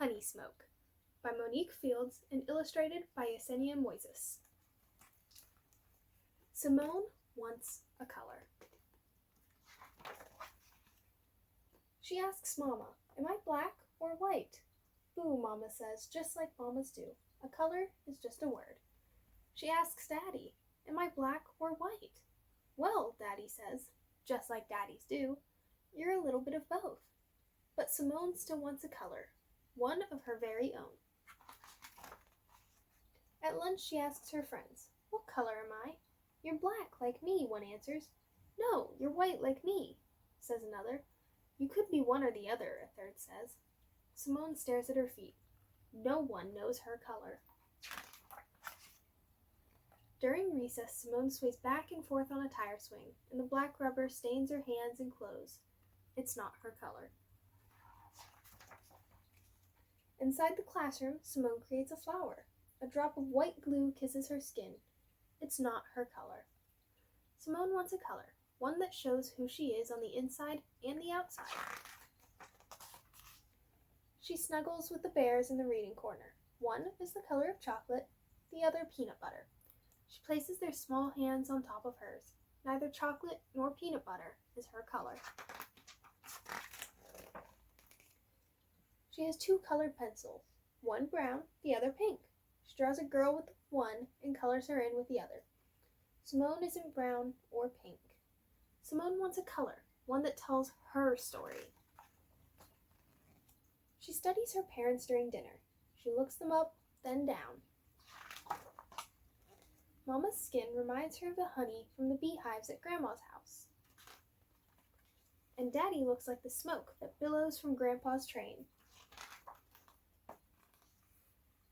Honey Smoke by Monique Fields and illustrated by Yesenia Moises. Simone wants a color. She asks Mama, "Am I black or white?" "Boo," Mama says, just like mamas do. "A color is just a word." She asks Daddy, "Am I black or white?" "Well," Daddy says, just like daddies do, "you're a little bit of both." But Simone still wants a color, one of her very own. At lunch she asks her friends, "What color am I?" "You're black like me," one answers. "No, you're white like me," says another. "You could be one or the other," a third says. Simone stares at her feet. No one knows her color. During recess, Simone sways back and forth on a tire swing, and the black rubber stains her hands and clothes. It's not her color. Inside the classroom, Simone creates a flower. A drop of white glue kisses her skin. It's not her color. Simone wants a color, one that shows who she is on the inside and the outside. She snuggles with the bears in the reading corner. One is the color of chocolate, the other peanut butter. She places their small hands on top of hers. Neither chocolate nor peanut butter is her color. She has two colored pencils, one brown, the other pink. She draws a girl with one and colors her in with the other. Simone isn't brown or pink. Simone wants a color, one that tells her story. She studies her parents during dinner. She looks them up, then down. Mama's skin reminds her of the honey from the beehives at Grandma's house. And Daddy looks like the smoke that billows from Grandpa's train.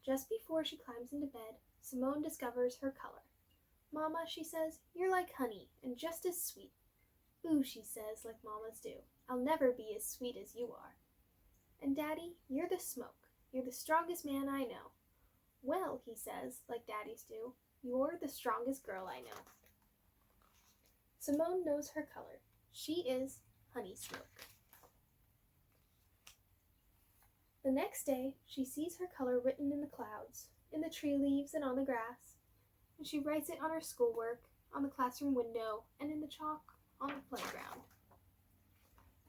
Just before she climbs into bed, Simone discovers her color. "Mama," she says, "you're like honey and just as sweet." "Boo," she says, like mamas do. "I'll never be as sweet as you are." "And Daddy, you're the smoke. You're the strongest man I know." "Well," he says, like daddies do, "you're the strongest girl I know." Simone knows her color. She is Honey Smoke. The next day, she sees her color written in the clouds, in the tree leaves and on the grass, and she writes it on her schoolwork, on the classroom window, and in the chalk on the playground.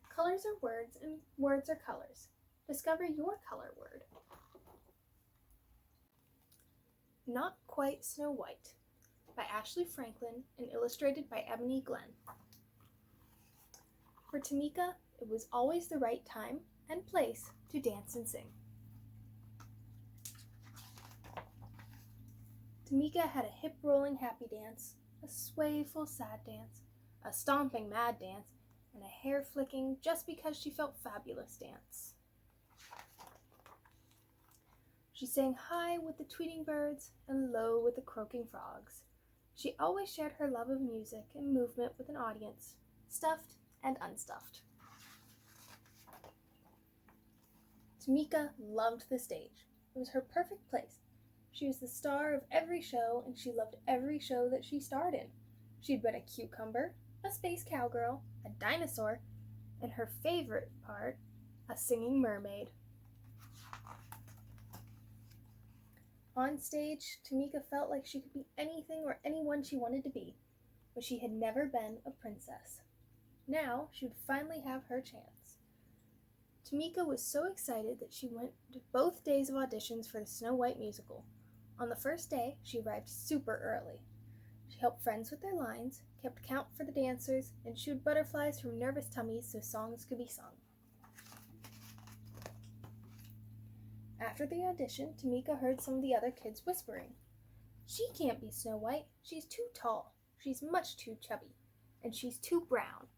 Colors are words, and words are colors. Discover your color word. Not Quite Snow White by Ashley Franklin and illustrated by Ebony Glenn. For Tamika, it was always the right time and place to dance and sing. Tamika had a hip-rolling happy dance, a swayful sad dance, a stomping mad dance, and a hair-flicking just because she felt fabulous dance. She sang high with the tweeting birds and low with the croaking frogs. She always shared her love of music and movement with an audience, stuffed and unstuffed. Tamika loved the stage. It was her perfect place. She was the star of every show, and she loved every show that she starred in. She'd been a cucumber, a space cowgirl, a dinosaur, and her favorite part, a singing mermaid. On stage, Tamika felt like she could be anything or anyone she wanted to be, but she had never been a princess. Now she would finally have her chance. Tamika was so excited that she went to both days of auditions for the Snow White musical. On the first day, she arrived super early. She helped friends with their lines, kept count for the dancers, and shooed butterflies from nervous tummies so songs could be sung. After the audition, Tamika heard some of the other kids whispering, "She can't be Snow White. She's too tall. She's much too chubby. And she's too brown."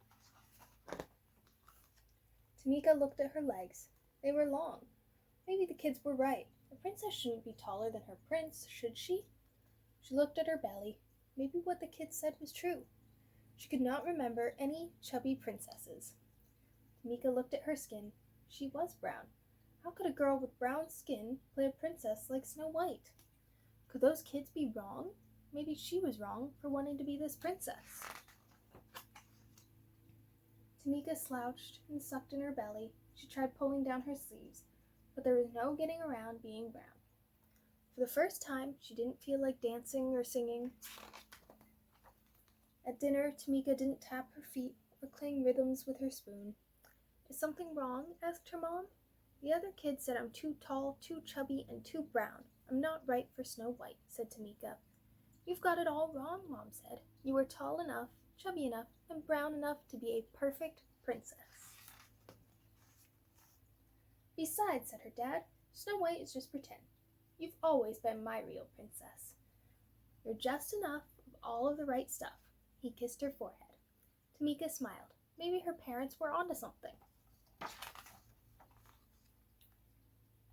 Tamika looked at her legs. They were long. Maybe the kids were right. A princess shouldn't be taller than her prince, should she? She looked at her belly. Maybe what the kids said was true. She could not remember any chubby princesses. Tamika looked at her skin. She was brown. How could a girl with brown skin play a princess like Snow White? Could those kids be wrong? Maybe she was wrong for wanting to be this princess. Tamika slouched and sucked in her belly. She tried pulling down her sleeves. but there was no getting around being brown. For the first time, she didn't feel like dancing or singing. At dinner, Tamika didn't tap her feet or clang rhythms with her spoon. Is something wrong? Asked her mom. The other kids said I'm too tall, too chubby, and too brown. I'm not right for Snow White, said Tamika. You've got it all wrong, Mom said. You are tall enough, chubby enough, and brown enough to be a perfect princess. Besides, said her dad, Snow White is just pretend. You've always been my real princess. You're just enough of all of the right stuff. He kissed her forehead. Tamika smiled. Maybe her parents were onto something.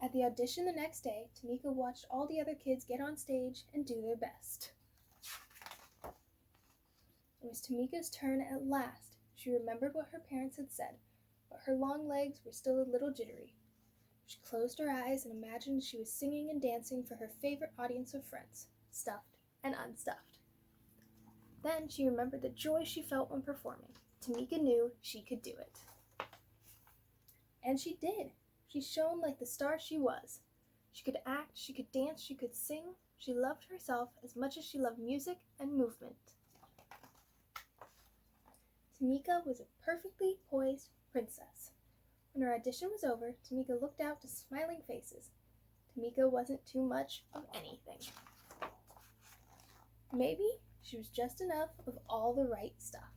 At the audition the next day, Tamika watched all the other kids get on stage and do their best. It was Tamika's turn at last. She remembered what her parents had said, but her long legs were still a little jittery. She closed her eyes and imagined she was singing and dancing for her favorite audience of friends, stuffed and unstuffed. Then she remembered the joy she felt when performing. Tamika knew she could do it. And she did. She shone like the star she was. She could act, she could dance, she could sing. She loved herself as much as she loved music and movement. Tamika was a perfectly poised princess. When her audition was over, Tamika looked out to smiling faces. Tamika wasn't too much of anything. Maybe she was just enough of all the right stuff.